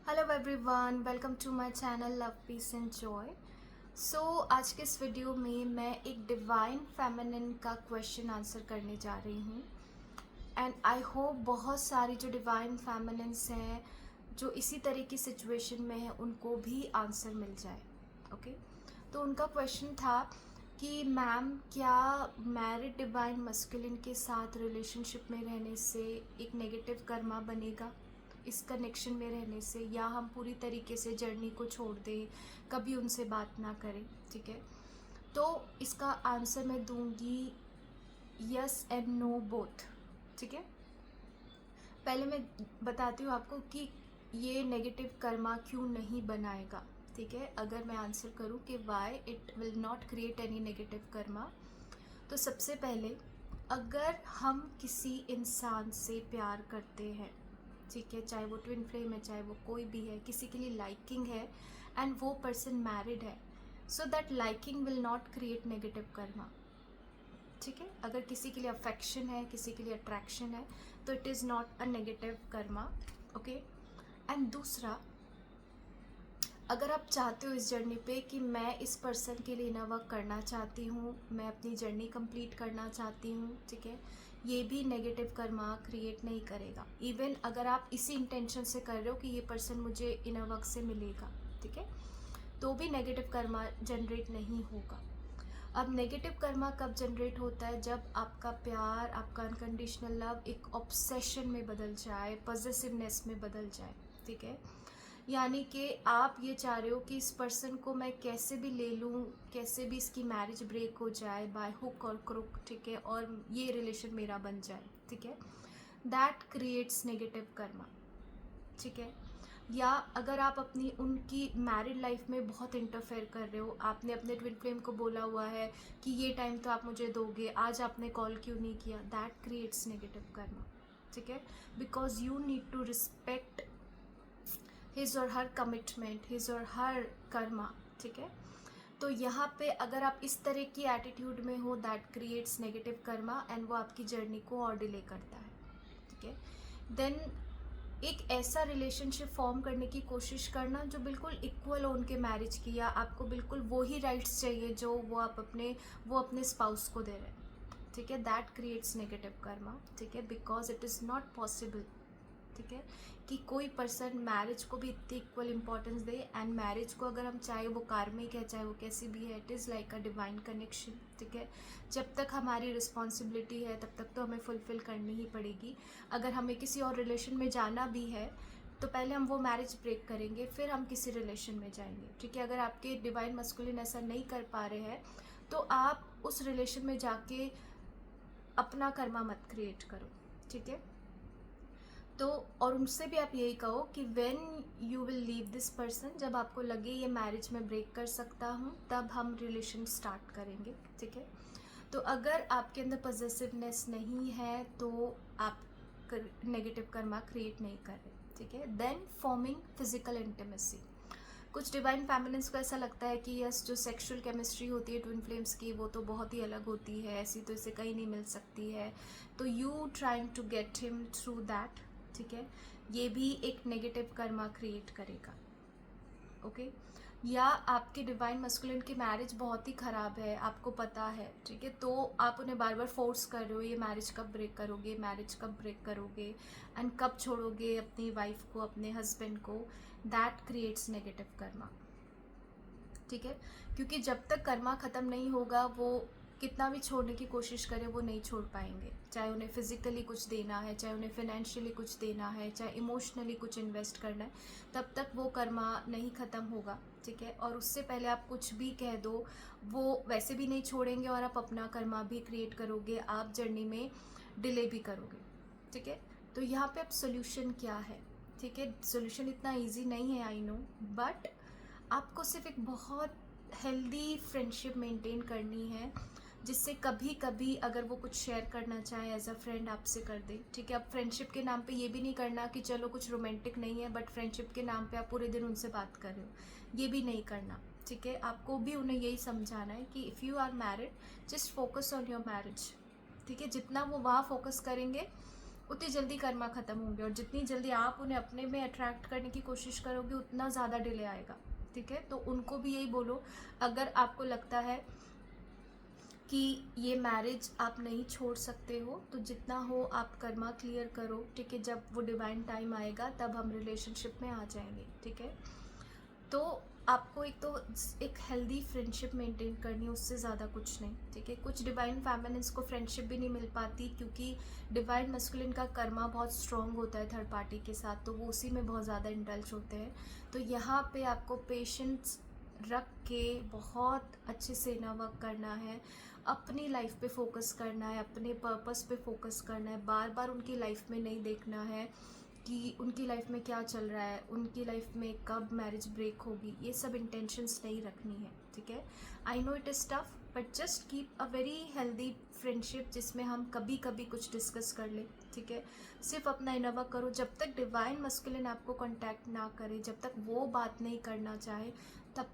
Hello everyone, welcome to my channel love peace and joy. So आज के इस video में मैं एक डिवाइन फेमिनिन का क्वेश्चन आंसर करने जा रही हूँ। एंड आई होप बहुत सारी जो डिवाइन फेमिनिन्स हैं जो इसी तरह की सिचुएशन में हैं उनको भी आंसर मिल जाए। ओके तो उनका क्वेश्चन था कि मैम, क्या मैरिड डिवाइन मस्कुलिन के साथ रिलेशनशिप में रहने से एक नेगेटिव कर्मा बनेगा इस कनेक्शन में रहने से, या हम पूरी तरीके से जर्नी को छोड़ दें, कभी उनसे बात ना करें। ठीक है, तो इसका आंसर मैं दूंगी यस एंड नो बोथ। ठीक है, पहले मैं बताती हूँ आपको कि ये नेगेटिव कर्मा क्यों नहीं बनाएगा। ठीक है, अगर मैं आंसर करूँ कि why it will not create any negative Karma, तो सबसे पहले अगर हम किसी इंसान से प्यार करते हैं, ठीक है, चाहे वो ट्विन फ्लेम है, चाहे वो कोई भी है, किसी के लिए लाइकिंग है एंड वो पर्सन मैरिड है, so that liking will not create negative karma. ठीक है, अगर किसी के लिए अफेक्शन है, किसी के लिए अट्रैक्शन है, तो it is not a negative Karma. Okay, and दूसरा, अगर आप चाहते हो इस जर्नी पे कि मैं इस पर्सन के लिए इनर वर्क करना चाहती हूँ, मैं अपनी जर्नी कंप्लीट करना चाहती हूँ, ठीक है, ये भी नेगेटिव कर्मा क्रिएट नहीं करेगा। इवन अगर आप इसी इंटेंशन से कर रहे हो कि ये पर्सन मुझे इनर वर्क से मिलेगा, ठीक है, तो भी नेगेटिव कर्मा जनरेट नहीं होगा। अब नेगेटिव कर्मा कब जनरेट होता है? जब आपका प्यार, आपका अनकंडीशनल लव एक ऑब्सेशन में बदल जाए, पॉजेसिवनेस में बदल जाए। ठीक है, यानी कि आप ये चाह रहे हो कि इस पर्सन को मैं कैसे भी ले लूँ, कैसे भी इसकी मैरिज ब्रेक हो जाए बाय हुक और क्रुक, ठीक है, और ये रिलेशन मेरा बन जाए। ठीक है, दैट क्रिएट्स नेगेटिव कर्मा। ठीक है, या अगर आप अपनी उनकी मैरिड लाइफ में बहुत इंटरफेयर कर रहे हो, आपने अपने ट्विन फ्लेम को बोला हुआ है कि ये टाइम तो आप मुझे दोगे, आज आपने कॉल क्यों नहीं किया, दैट क्रिएट्स नेगेटिव कर्मा। ठीक है, because you need to respect his और हर कमिटमेंट, हिज और हर कर्मा। ठीक है, तो यहाँ पे अगर आप इस तरह की एटीट्यूड में हो, that creates negative Karma and वो आपकी जर्नी को और डिले करता है। ठीक है, देन एक ऐसा रिलेशनशिप फॉर्म करने की कोशिश करना जो बिल्कुल इक्वल हो उनके मैरिज की, या आपको बिल्कुल वो ही राइट्स चाहिए जो वो अपने स्पाउस को दे रहे हैं। ठीक है, दैट क्रिएट्स नेगेटिव कर्मा। ठीक है, because it is not possible, ठीक है, कि कोई पर्सन मैरिज को भी इतनी equal importance they. And marriage को अगर हम चाहे वो कार्मिक है, चाहे वो कैसी भी है, it is like a divine connection. ठीक है, जब तक हमारी रिस्पॉन्सिबिलिटी है तब तक तो हमें फुलफिल करनी ही पड़ेगी। अगर हमें किसी और रिलेशन में जाना भी है तो पहले हम वो मैरिज ब्रेक करेंगे, फिर हम किसी रिलेशन में जाएंगे। ठीक है, अगर आपके डिवाइन मस्कुलिन ऐसा नहीं कर पा रहे हैं तो आप उस रिलेशन में जाके अपना कर्मा मत क्रिएट करो। ठीक है, तो और उनसे भी आप यही कहो कि when you will leave this person, जब आपको लगे ये मैरिज में ब्रेक कर सकता हूँ, तब हम रिलेशन स्टार्ट करेंगे। ठीक है, तो अगर आपके अंदर पॉजिटिवनेस नहीं है तो आप नेगेटिव कर्मा क्रिएट नहीं कर रहे। ठीक है, देन फॉर्मिंग फिजिकल इंटीमेसी। कुछ डिवाइन फैमिलीज को ऐसा लगता है कि यस, जो सेक्सुअल केमिस्ट्री होती है ट्विन फ्लेम्स की, वो तो बहुत ही अलग होती है, ऐसी तो इसे कहीं नहीं मिल सकती है, तो you trying to get him through that. ठीक है, ये भी एक नेगेटिव कर्मा क्रिएट करेगा। ओके, या आपके डिवाइन मस्कुलिन की मैरिज बहुत ही ख़राब है, आपको पता है, ठीक है, तो आप उन्हें बार बार फोर्स कर रहे हो, ये मैरिज कब ब्रेक करोगे, मैरिज कब ब्रेक करोगे, एंड कब छोड़ोगे अपनी वाइफ को, अपने हस्बैंड को, दैट क्रिएट्स नेगेटिव कर्मा। ठीक है, क्योंकि जब तक कर्मा ख़त्म नहीं होगा, वो कितना भी छोड़ने की कोशिश करें वो नहीं छोड़ पाएंगे। चाहे उन्हें फिजिकली कुछ देना है, चाहे उन्हें फाइनेंशियली कुछ देना है, चाहे इमोशनली कुछ इन्वेस्ट करना है, तब तक वो कर्मा नहीं ख़त्म होगा। ठीक है, और उससे पहले आप कुछ भी कह दो, वो वैसे भी नहीं छोड़ेंगे और आप अपना कर्मा भी क्रिएट करोगे, आप जर्नी में डिले भी करोगे। ठीक है, तो यहाँ पे अब सोल्यूशन क्या है? ठीक है, सोल्यूशन इतना ईजी नहीं है, आई नो, बट आपको सिर्फ एक बहुत हेल्दी फ्रेंडशिप मेंटेन करनी है, जिससे कभी कभी अगर वो कुछ शेयर करना चाहे एज अ फ्रेंड आपसे कर दे। ठीक है, अब फ्रेंडशिप के नाम पे ये भी नहीं करना कि चलो कुछ रोमांटिक नहीं है बट फ्रेंडशिप के नाम पे आप पूरे दिन उनसे बात कर रहे हो, ये भी नहीं करना। ठीक है, आपको भी उन्हें यही समझाना है कि if you are married, just focus on your marriage. ठीक है, जितना वो वहाँ फोकस करेंगे उतनी जल्दी कर्मा ख़त्म होंगे, और जितनी जल्दी आप उन्हें अपने में अट्रैक्ट करने की कोशिश करोगे उतना ज़्यादा डिले आएगा। ठीक है, तो उनको भी यही बोलो, अगर आपको लगता है कि ये मैरिज आप नहीं छोड़ सकते हो तो जितना हो आप कर्मा क्लियर करो। ठीक है, जब वो डिवाइन टाइम आएगा तब हम रिलेशनशिप में आ जाएंगे। ठीक है, तो आपको एक हेल्दी फ्रेंडशिप मेंटेन करनी है, उससे ज़्यादा कुछ नहीं। ठीक है, कुछ डिवाइन फेमिनिन्स को फ्रेंडशिप भी नहीं मिल पाती क्योंकि डिवाइन मस्कुलिन का कर्मा बहुत स्ट्रॉन्ग होता है थर्ड पार्टी के साथ, तो वो उसी में बहुत ज़्यादा इंडल्ज होते हैं। तो यहाँ पे आपको पेशेंस रख के बहुत अच्छे से इनर वर्क करना है, अपनी लाइफ पे फोकस करना है, अपने पर्पस पे फोकस करना है। बार बार उनकी लाइफ में नहीं देखना है कि उनकी लाइफ में क्या चल रहा है, उनकी लाइफ में कब मैरिज ब्रेक होगी, ये सब इंटेंशंस नहीं रखनी है। ठीक है, I know it is tough but just keep a very healthy friendship जिसमें हम कभी कभी कुछ डिस्कस कर लें। ठीक है, सिर्फ अपना इनर वर्क करो। जब तक डिवाइन मस्कुलिन आपको कांटेक्ट ना करे, जब तक वो बात नहीं करना चाहे, तब